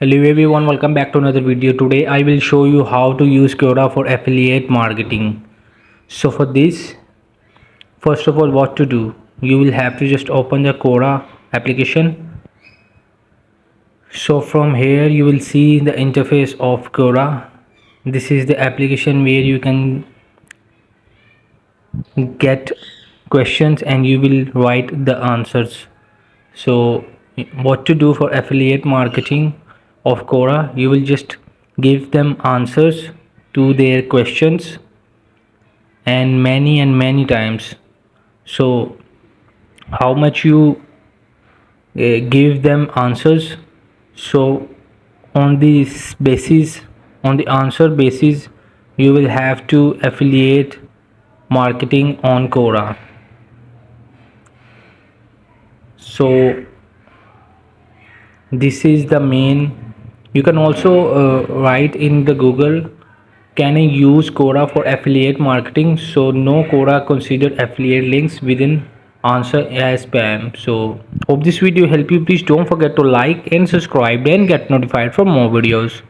Hello everyone, welcome back to another video. Today I will show you how to use Quora for affiliate marketing. So for this, first of all, what to do? You will have to just open the Quora application. So from here you will see the interface of Quora. This is the application where you can get questions and you will write the answers. So what to do for affiliate marketing of Quora? You will just give them answers to their questions and many times. So how much you give them answers, so on this basis, on the answer basis, you will have to affiliate marketing on Quora. So this is the main. You can also write in the Google, can I use Quora for affiliate marketing? So no, Quora consider affiliate links within answer as spam. So hope this video help you. Please don't forget to like and subscribe and get notified for more videos.